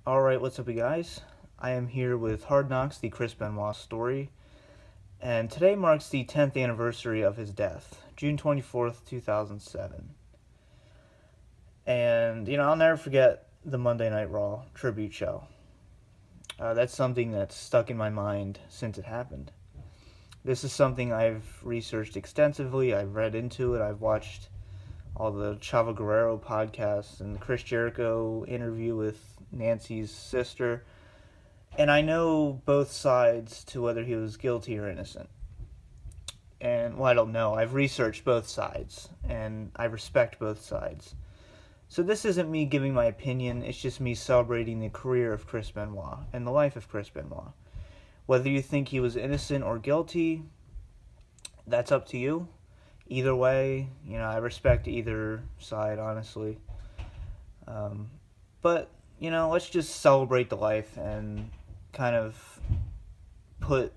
Alright, what's up you guys? I am here with Hard Knocks, the Chris Benoit story, and today marks the 10th anniversary of his death, June 24th, 2007. And, I'll never forget the Monday Night Raw tribute show. That's something that's stuck in my mind since it happened. This is something I've researched extensively, I've read into it, I've watched all the Chavo Guerrero podcasts and the Chris Jericho interview with Nancy's sister, and I know both sides to whether he was guilty or innocent. And, well, I don't know. I've researched both sides, and I respect both sides. So this isn't me giving my opinion, it's just me celebrating the career of Chris Benoit and the life of Chris Benoit. Whether you think he was innocent or guilty, that's up to you. Either way, I respect either side, honestly. But, let's just celebrate the life and kind of put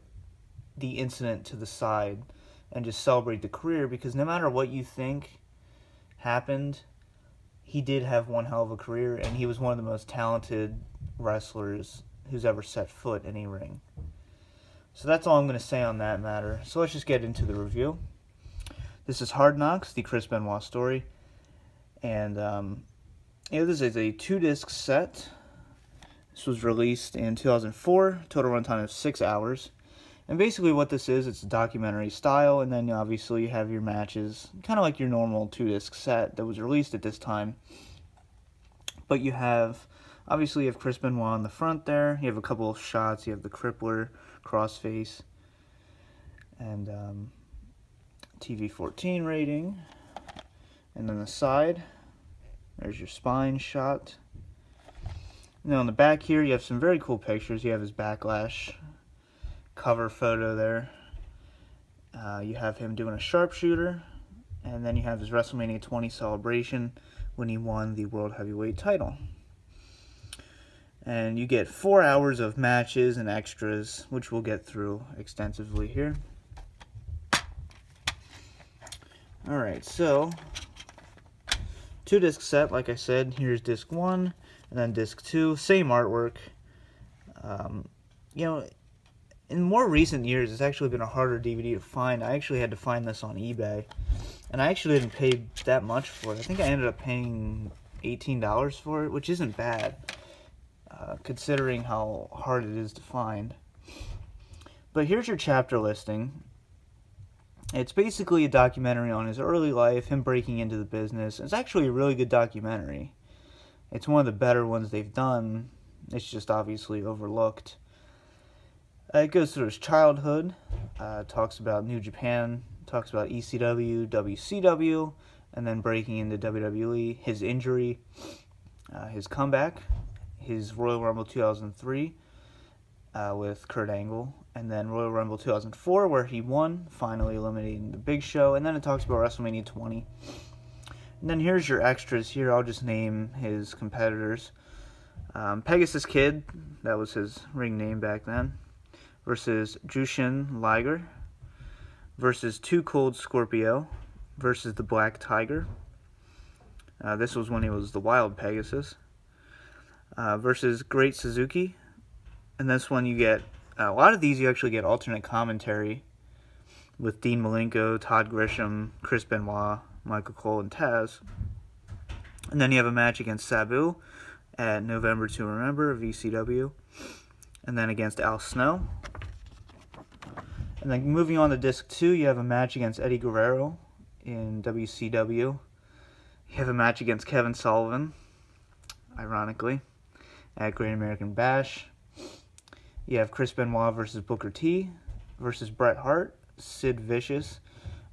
the incident to the side and just celebrate the career, because no matter what you think happened, he did have one hell of a career, and he was one of the most talented wrestlers who's ever set foot in a ring. So that's all I'm going to say on that matter. So let's just get into the review. This is Hard Knocks, the Chris Benoit story, and this is a 2-disc set. This was released in 2004, total runtime of 6 hours, and basically what this is, it's a documentary style, and then obviously you have your matches, kind of like your normal 2-disc set that was released at this time, but you have Chris Benoit on the front there, you have a couple of shots, you have the crippler, crossface, and TV 14 rating, and then the side, there's your spine shot. And then on the back here you have some very cool pictures. You have his Backlash cover photo there, you have him doing a sharpshooter, and then you have his WrestleMania 20 celebration when he won the World Heavyweight title. And you get 4 hours of matches and extras, which we'll get through extensively here. Alright, so 2-disc set, like I said. Here's disc 1, and then disc 2, same artwork. In more recent years, it's actually been a harder DVD to find. I actually had to find this on eBay, and I actually didn't pay that much for it. I think I ended up paying $18 for it, which isn't bad, considering how hard it is to find. But here's your chapter listing. It's basically a documentary on his early life, him breaking into the business. It's actually a really good documentary. It's one of the better ones they've done. It's just obviously overlooked. It goes through his childhood, talks about New Japan, talks about ECW, WCW, and then breaking into WWE, his injury, his comeback, his Royal Rumble 2003 with Kurt Angle, and then Royal Rumble 2004 where he won, finally eliminating the Big Show, and then it talks about WrestleMania 20. And then here's your extras here. I'll just name his competitors. Pegasus Kid, that was his ring name back then, versus Jushin Liger, versus Too Cold Scorpio, versus the Black Tiger. This was when he was the Wild Pegasus. Versus Great Suzuki. And this one you get, a lot of these you actually get alternate commentary with Dean Malenko, Todd Grisham, Chris Benoit, Michael Cole, and Taz. And then you have a match against Sabu at November to Remember of ECW. And then against Al Snow. And then moving on to disc 2, you have a match against Eddie Guerrero in WCW. You have a match against Kevin Sullivan, ironically, at Great American Bash. You have Chris Benoit versus Booker T versus Bret Hart, Sid Vicious,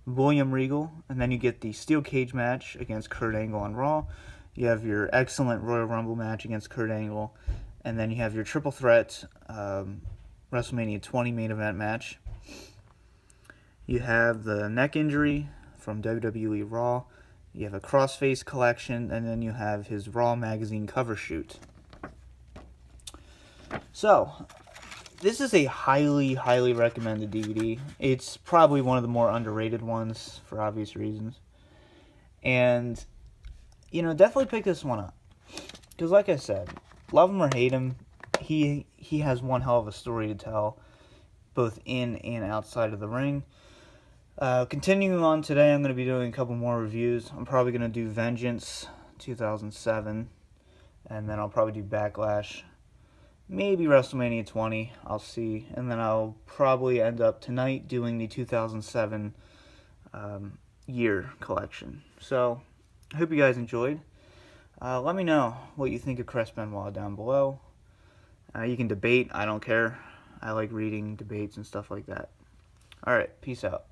William Regal, and then you get the steel cage match against Kurt Angle on Raw. You have your excellent Royal Rumble match against Kurt Angle, and then you have your triple threat WrestleMania 20 main event match. You have the neck injury from WWE Raw. You have a crossface collection, and then you have his Raw magazine cover shoot. So, this is a highly, highly recommended DVD. It's probably one of the more underrated ones for obvious reasons. And, definitely pick this one up. Because like I said, love him or hate him, he has one hell of a story to tell, both in and outside of the ring. Continuing on today, I'm going to be doing a couple more reviews. I'm probably going to do Vengeance 2007, and then I'll probably do Backlash, maybe WrestleMania 20, I'll see, and then I'll probably end up tonight doing the 2007 year collection. So, I hope you guys enjoyed. Let me know what you think of Chris Benoit down below. You can debate, I don't care. I like reading debates and stuff like that. Alright, peace out.